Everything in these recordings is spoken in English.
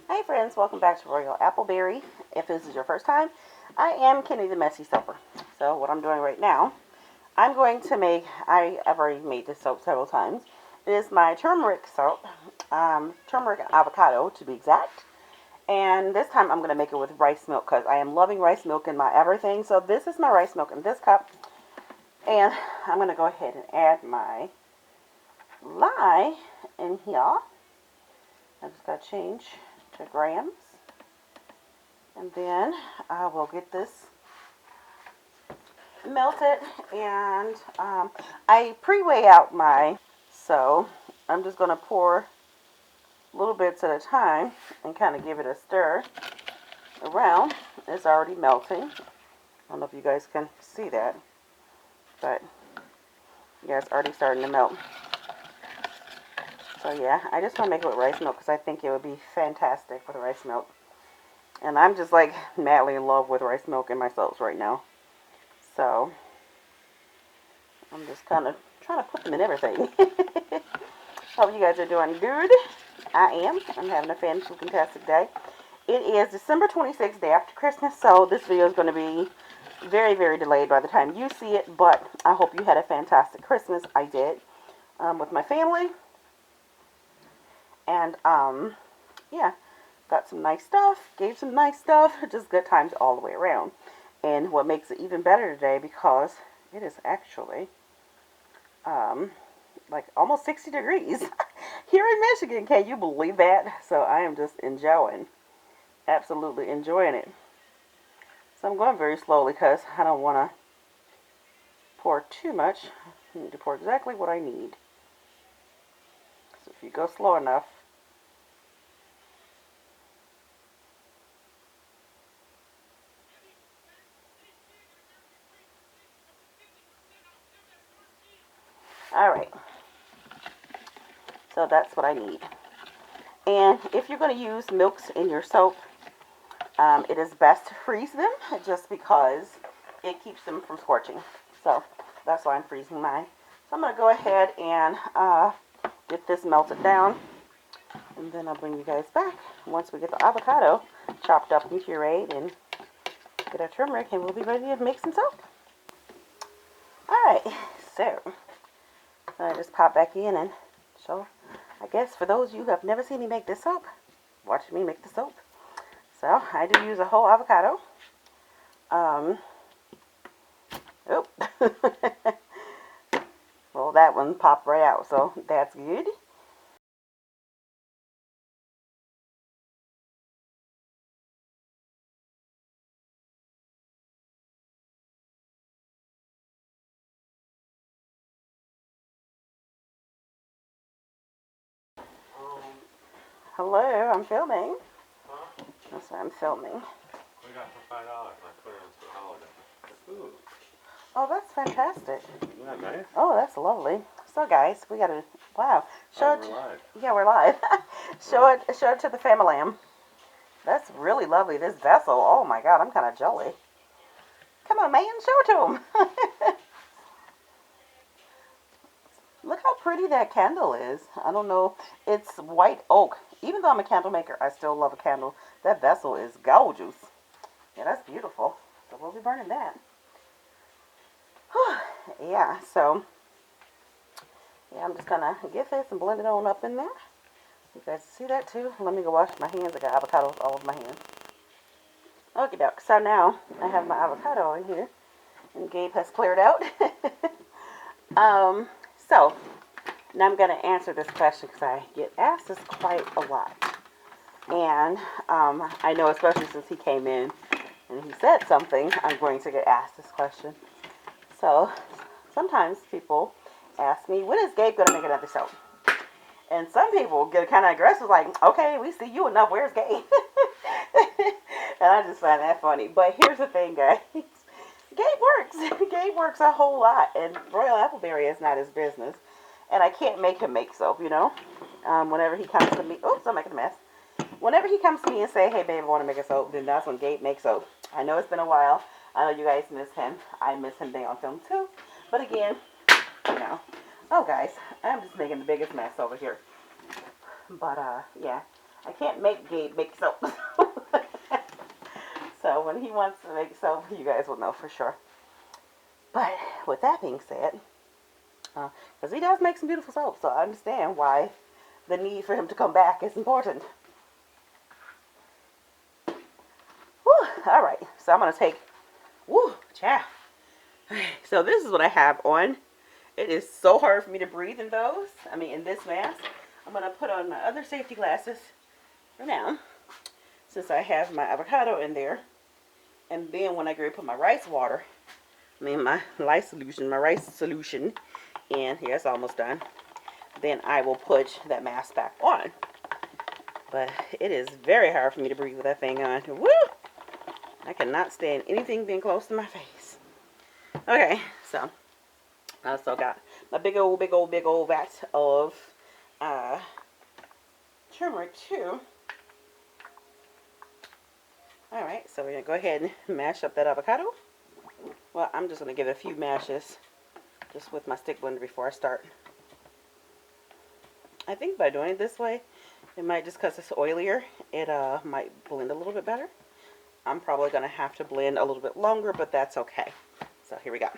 Hey friends, welcome back to Royal Appleberry. If this is your first time, I am Kenny the Messy Soaper. So what I'm doing right now, I'm going to make, I've already made this soap several times. It is my turmeric soap, turmeric and avocado to be exact. And this time I'm going to make it with rice milk because I am loving rice milk in my everything. So this is my rice milk in this cup. And I'm going to go ahead and add my lye in here. I just got to change to grams. And then I will get this melted, and I pre-weigh out my, so I'm just going to pour little bits at a time and kind of give it a stir around. It's already melting. I don't know if you guys can see that, but yeah, it's already starting to melt. So yeah, I just want to make it with rice milk because I think it would be fantastic with rice milk. And I'm just like madly in love with rice milk in my soaps right now. So I'm just kind of trying to put them in everything. Hope you guys are doing good. I am. I'm having a fantastic day. It is December 26th, day after Christmas, so this video is going to be very, very delayed by the time you see it, but I hope you had a fantastic Christmas. I did, with my family. And, yeah, got some nice stuff, gave some nice stuff, just good times all the way around. And what makes it even better today, because it is actually like almost 60 degrees here in Michigan. Can you believe that? So I am just enjoying, absolutely enjoying it. So I'm going very slowly because I don't want to pour too much. I need to pour exactly what I need. So if you go slow enough, alright, so that's what I need. And if you're going to use milks in your soap, it is best to freeze them just because it keeps them from scorching. So that's why I'm freezing mine. So I'm going to go ahead and get this melted down, and then I'll bring you guys back once we get the avocado chopped up and pureed and get our turmeric, and we'll be ready to make some soap. Alright, so I just pop back in and show. I guess for those of you who have never seen me make this soap, watch me make the soap. So I do use a whole avocado. Oop. Well, that one popped right out, so that's good. Hello, I'm filming. Huh? That's why I'm filming. We got for $5. I put it on for holiday. Ooh. Oh, that's fantastic. Isn't that nice? Oh, that's lovely. So, guys, we gotta. Wow. Show we're live. Yeah, we're live. Show it to the family. That's really lovely. This vessel. Oh my God, I'm kind of jelly. Come on, man, show it to them. Look how pretty that candle is. I don't know. It's white oak. Even though I'm a candle maker, I still love a candle. That vessel is gorgeous. Yeah, that's beautiful. So we'll be burning that. Yeah, so yeah, I'm just gonna get this and blend it on up in there. You guys see that too? Let me go wash my hands. I got avocados all over my hands. Okay, doke. So now I have my avocado in here, and Gabe has cleared out. So now I'm gonna answer this question because I get asked this quite a lot, and I know especially since he came in and he said something, I'm going to get asked this question. So sometimes people ask me, when is Gabe gonna make another soap? And some people get kind of aggressive, like, okay, we see you enough, where's Gabe? And I just find that funny. But here's the thing, guys. Gabe works. Gabe works a whole lot. And Royal Appleberry is not his business. And I can't make him make soap, you know. Whenever he comes to me, oops, I'm making a mess. Whenever he comes to me and say, hey, babe, I want to make a soap, then that's when Gabe makes soap. I know it's been a while. I know you guys miss him. I miss him being on film, too. But again, you know. Oh, guys, I'm just making the biggest mess over here. But, yeah. I can't make Gabe make soap. So when he wants to make soap, you guys will know for sure. But with that being said, because he does make some beautiful soap, so I understand why the need for him to come back is important. Whew, all right, so I'm going to take, child. So this is what I have on. It is so hard for me to breathe in those. I mean, in this mask. I'm going to put on my other safety glasses for now, since I have my avocado in there. And then when I go to put my rice water, my rice solution in, yeah, it's almost done. Then I will put that mask back on. But it is very hard for me to breathe with that thing on. Woo! I cannot stand anything being close to my face. Okay, so I also got my big old vat of turmeric too. Alright, so we're going to go ahead and mash up that avocado. Well, I'm just going to give it a few mashes just with my stick blender before I start. I think by doing it this way, it might, just because it's oilier, it might blend a little bit better. I'm probably going to have to blend a little bit longer, but that's okay. So here we go.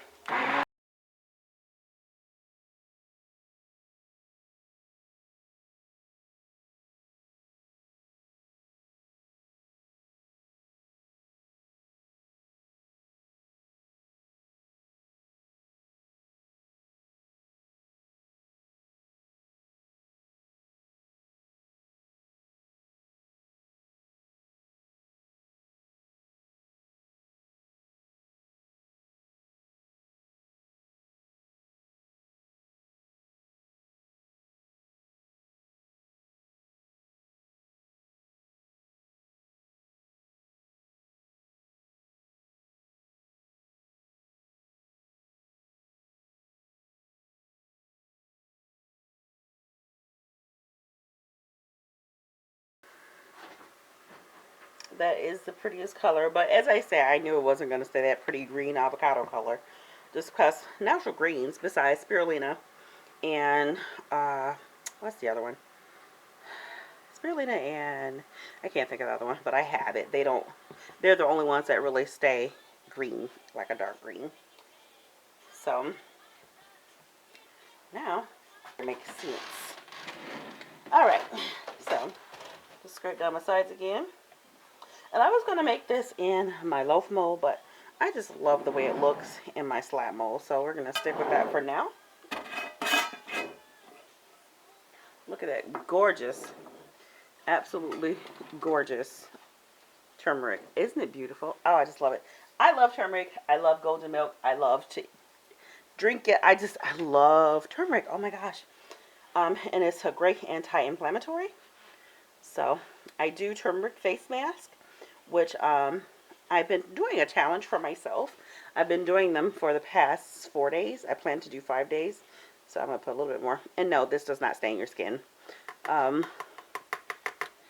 That is the prettiest color, but as I said, I knew it wasn't going to stay that pretty green avocado color, just because natural greens besides spirulina and what's the other one? Spirulina and I can't think of the other one, but I have it. They're the only ones that really stay green, like a dark green. So now it makes sense. All right, so just scrape down my sides again. And I was going to make this in my loaf mold, but I just love the way it looks in my slab mold. So we're going to stick with that for now. Look at that gorgeous, absolutely gorgeous turmeric. Isn't it beautiful? Oh, I just love it. I love turmeric. I love golden milk. I love to drink it. I love turmeric. Oh my gosh. And it's a great anti-inflammatory. So I do turmeric face mask, which I've been doing a challenge for myself. I've been doing them for the past 4 days. I plan to do 5 days. So I'm going to put a little bit more. And no, this does not stain your skin.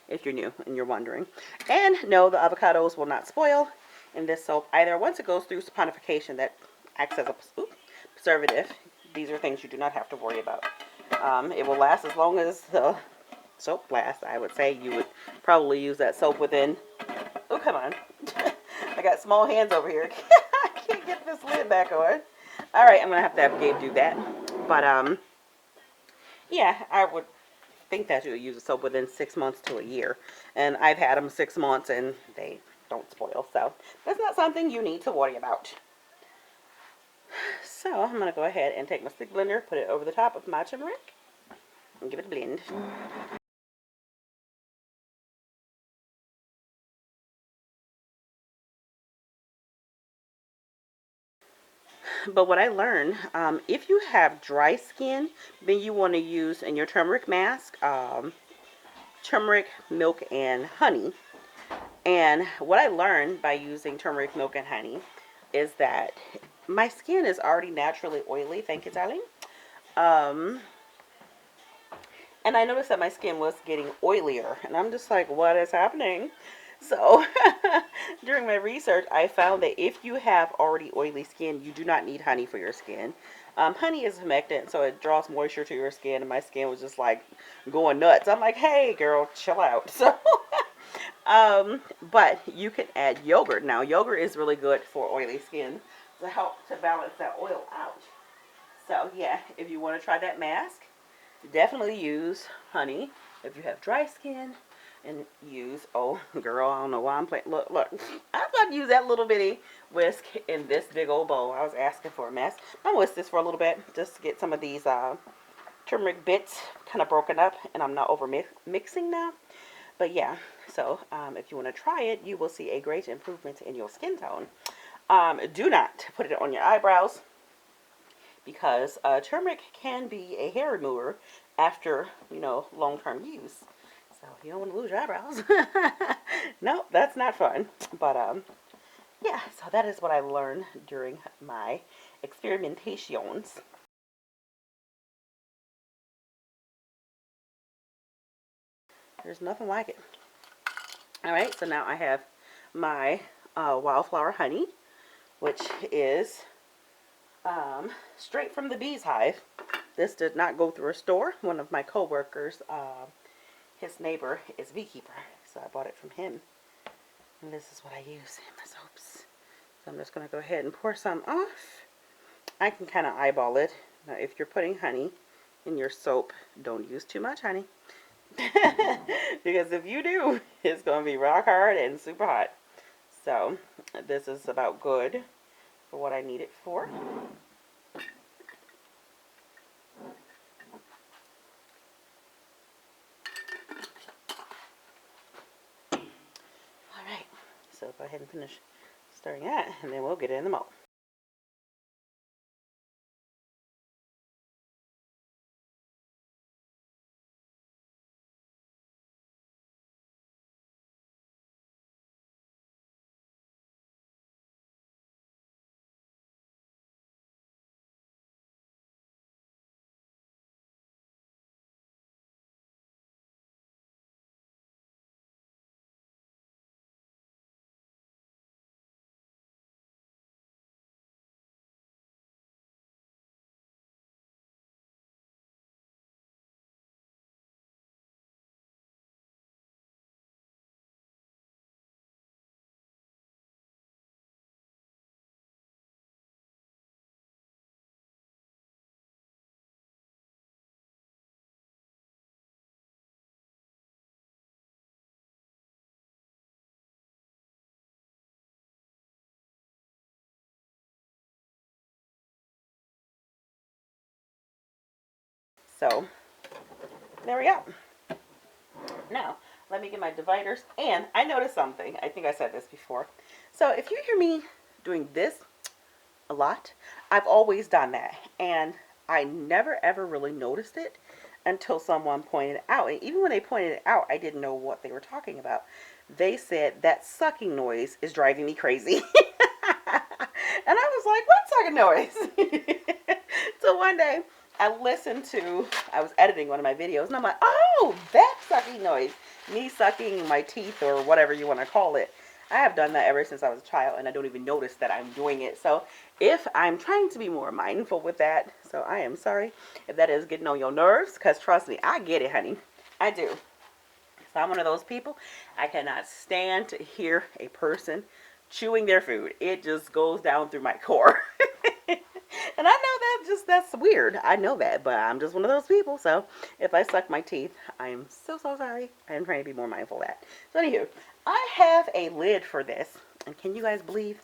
If you're new and you're wondering. And no, the avocados will not spoil in this soap either. Once it goes through saponification, that acts as a preservative. These are things you do not have to worry about. It will last as long as the soap lasts. I would say you would probably use that soap within... Oh, come on. I got small hands over here. I can't get this lid back on. Alright, I'm going to have Gabe do that. But, yeah, I would think that you would use a soap within 6 months to a year. And I've had them 6 months and they don't spoil. So, that's not something you need to worry about. So, I'm going to go ahead and take my stick blender, put it over the top of my turmeric, and give it a blend. But what I learned, if you have dry skin, then you want to use in your turmeric mask, turmeric, milk, and honey. And what I learned by using turmeric, milk, and honey is that my skin is already naturally oily. Thank you, darling. And I noticed that my skin was getting oilier. And I'm just like, what is happening? So, during my research, I found that if you have already oily skin, you do not need honey for your skin. Honey is humectant, so it draws moisture to your skin, and my skin was just like going nuts. I'm like, hey, girl, chill out. So, but you can add yogurt. Now, yogurt is really good for oily skin to help to balance that oil out. So, yeah, if you want to try that mask, definitely use honey. If you have dry skin, and use, oh, girl, I don't know why I'm playing. Look, I'm going to use that little bitty whisk in this big old bowl. I was asking for a mess. I'm going to whisk this for a little bit just to get some of these turmeric bits kind of broken up, and I'm not over mixing now. But yeah, so if you want to try it, you will see a great improvement in your skin tone. Do not put it on your eyebrows, because turmeric can be a hair remover after, long-term use. So you don't want to lose your eyebrows. No, that's not fun. But yeah, so that is what I learned during my experimentations. There's nothing like it. Alright, so now I have my wildflower honey, which is straight from the bee's hive. This did not go through a store. One of my co-workers, his neighbor is a beekeeper, so I bought it from him. And this is what I use in my soaps. So I'm just going to go ahead and pour some off. I can kind of eyeball it. Now, if you're putting honey in your soap, don't use too much honey. Because if you do, it's going to be rock hard and super hot. So this is about good for what I need it for. Alright, so go ahead and finish stirring that, and then we'll get it in the mold. So there we go. Now, let me get my dividers. And I noticed something. I think I said this before. So if you hear me doing this a lot, I've always done that. And I never ever really noticed it until someone pointed it out. And even when they pointed it out, I didn't know what they were talking about. They said that sucking noise is driving me crazy. And I was like, what sucking noise? So one day, I was editing one of my videos, and I'm like, oh, that sucking noise. Me sucking my teeth, or whatever you want to call it. I have done that ever since I was a child, and I don't even notice that I'm doing it. So if I'm trying to be more mindful with that, so I am sorry if that is getting on your nerves, because trust me, I get it, honey. I do. So I'm one of those people. I cannot stand to hear a person chewing their food. It just goes down through my core. And I know that's weird. I know that, but I'm just one of those people. So if I suck my teeth, I am so sorry. I am trying to be more mindful of that. So anywho, I have a lid for this. And can you guys believe?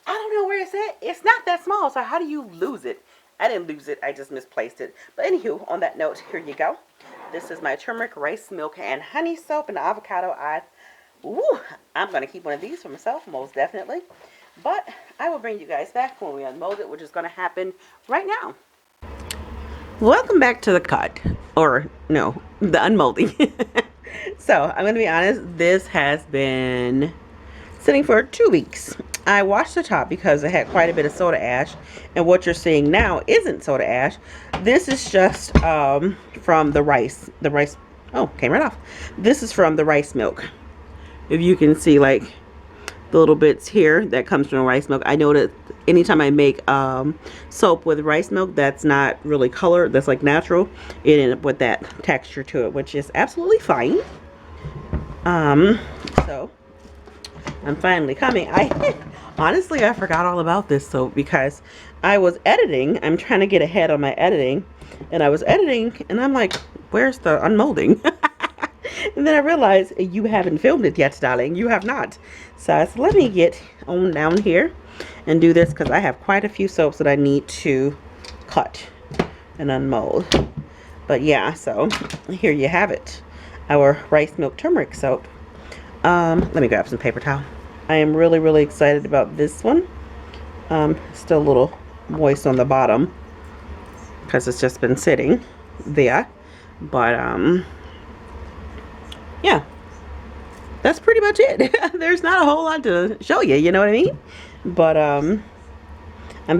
I don't know where it's at. It's not that small. So how do you lose it? I didn't lose it. I just misplaced it. But anywho, on that note, here you go. This is my turmeric, rice, milk, and honey soap and avocado. I'm going to keep one of these for myself, most definitely. But I will bring you guys back when we unmold it, which is going to happen right now. Welcome back to the cut. Or, no, the unmolding. So, I'm going to be honest. This has been sitting for 2 weeks. I washed the top because it had quite a bit of soda ash. And what you're seeing now isn't soda ash. This is just from the rice. The rice, oh, came right off. This is from the rice milk. If you can see, like, the little bits here that comes from the rice milk. I know that anytime I make soap with rice milk that's not really colored, that's like natural, it ended up with that texture to it, which is absolutely fine. So I'm finally coming. I honestly, I forgot all about this soap because I was editing. I'm trying to get ahead on my editing, and I was editing and I'm like, where's the unmolding? And then I realized you haven't filmed it yet, darling. You have not. So let me get on down here and do this because I have quite a few soaps that I need to cut and unmold. But yeah, so here you have it. Our rice milk turmeric soap. Let me grab some paper towel. I am really, really excited about this one. Still a little moist on the bottom because it's just been sitting there. But yeah, that's pretty much it. There's not a whole lot to show you, you know what I mean? But I'm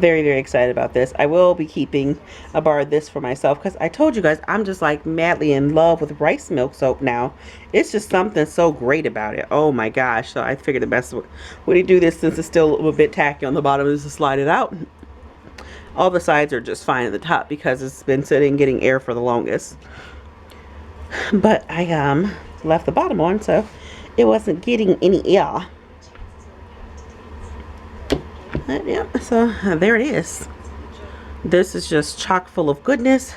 very, very excited about this. I will be keeping a bar of this for myself because I told you guys I'm just like madly in love with rice milk soap now. It's just something so great about it. Oh my gosh. So I figured the best way to do this, since it's still a little bit tacky on the bottom, is to slide it out. All the sides are just fine at the top because it's been sitting getting air for the longest. But I left the bottom on so it wasn't getting any air. But yeah, so there it is. This is just chock full of goodness.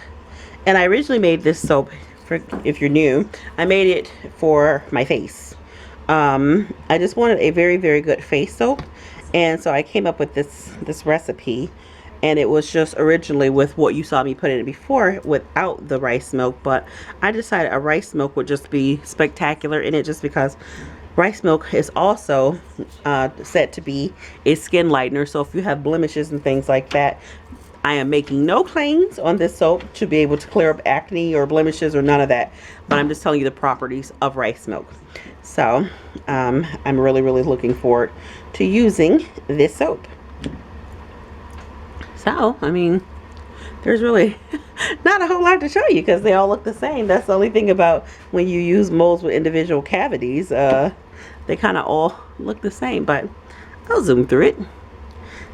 And I originally made this soap, for if you're new, I made it for my face. I just wanted a very, very good face soap. And so I came up with this recipe. And it was just originally with what you saw me put in it before without the rice milk. But I decided a rice milk would just be spectacular in it just because rice milk is also said to be a skin lightener. So if you have blemishes and things like that, I am making no claims on this soap to be able to clear up acne or blemishes or none of that. But I'm just telling you the properties of rice milk. So I'm really, really looking forward to using this soap. So, I mean, there's really not a whole lot to show you because they all look the same. That's the only thing about when you use molds with individual cavities. They kind of all look the same, but I'll zoom through it.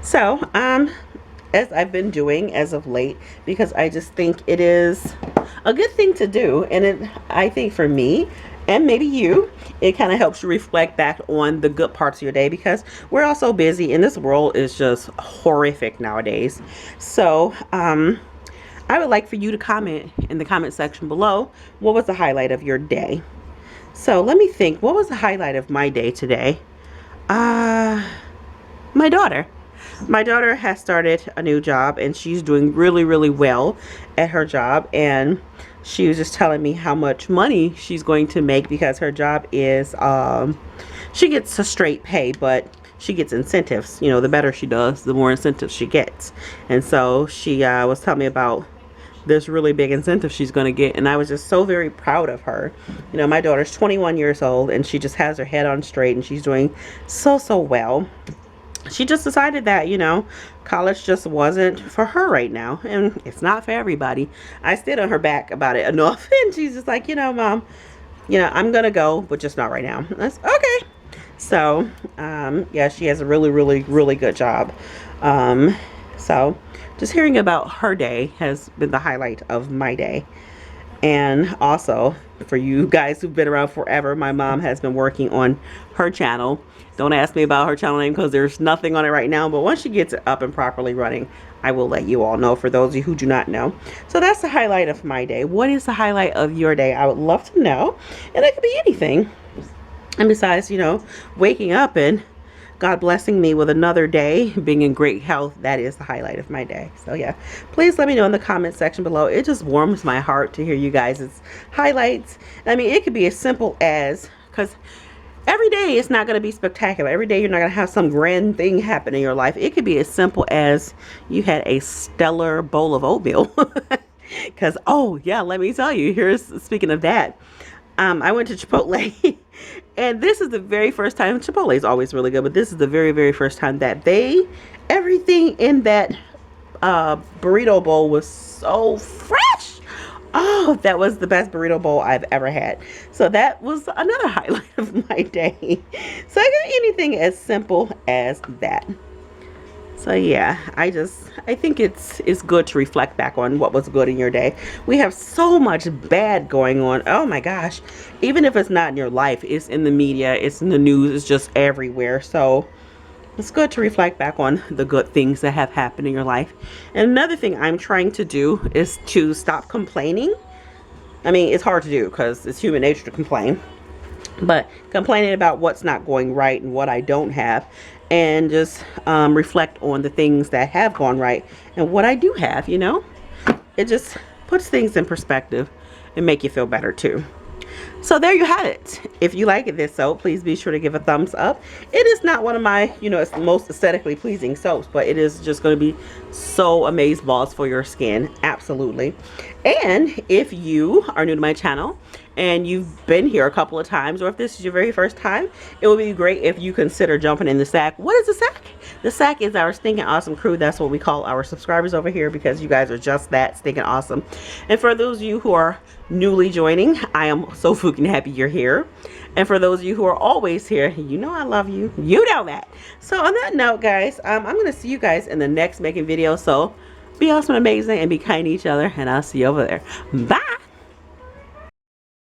So, as I've been doing as of late, because I just think it is a good thing to do. And I think for me, and maybe you, it kind of helps you reflect back on the good parts of your day because we're all so busy and this world is just horrific nowadays. So I would like for you to comment in the comment section below, what was the highlight of your day? So let me think, what was the highlight of my day today? My daughter. My daughter has started a new job and she's doing really, really well at her job. And she was just telling me how much money she's going to make because her job is, she gets a straight pay, but she gets incentives. You know, the better she does, the more incentives she gets. And so she was telling me about this really big incentive she's going to get. And I was just so very proud of her. You know, my daughter's 21 years old and she just has her head on straight and she's doing so well. She just decided that, you know, college just wasn't for her right now. And it's not for everybody. I stayed on her back about it enough. And she's just like, you know, Mom, you know, I'm going to go, but just not right now. That's okay. So, yeah, she has a really, really, really good job. So just hearing about her day has been the highlight of my day. And also, for you guys who've been around forever, my mom has been working on her channel. Don't ask me about her channel name because there's nothing on it right now. But once she gets it up and properly running, I will let you all know, for those of you who do not know. So that's the highlight of my day. What is the highlight of your day? I would love to know. And it could be anything. And besides, you know, waking up and God blessing me with another day, being in great health, that is the highlight of my day. So yeah, please let me know in the comment section below. It just warms my heart to hear you guys' highlights. I mean, it could be as simple as, because every day it's not going to be spectacular. Every day you're not going to have some grand thing happen in your life. It could be as simple as you had a stellar bowl of oatmeal. Because, oh yeah, let me tell you, speaking of that, I went to Chipotle and this is the very first time. Chipotle is always really good, but this is the very, very first time that everything in that burrito bowl was so fresh. Oh, that was the best burrito bowl I've ever had. So that was another highlight of my day. So I got anything as simple as that. So yeah, I think it's good to reflect back on what was good in your day. We have so much bad going on. Oh my gosh. Even if it's not in your life, it's in the media, it's in the news, it's just everywhere. So it's good to reflect back on the good things that have happened in your life. And another thing I'm trying to do is to stop complaining. I mean, it's hard to do because it's human nature to complain, but complaining about what's not going right and what I don't have, and just reflect on the things that have gone right and what I do have, you know. It just puts things in perspective and make you feel better too. So there you have it. If you like this soap, please be sure to give a thumbs up. It is not one of my, it's most aesthetically pleasing soaps, but it is just going to be so amazing balls for your skin. Absolutely. And if you are new to my channel and you've been here a couple of times, or if this is your very first time, it would be great if you consider jumping in the sack. What is the sack? The sack is our stinking awesome crew. That's what we call our subscribers over here, because you guys are just that stinking awesome. And for those of you who are newly joining, I am so freaking happy you're here. And for those of you who are always here, you know I love you. You know that. So on that note, guys, I'm going to see you guys in the next making video. So be awesome and amazing and be kind to each other. And I'll see you over there. Bye.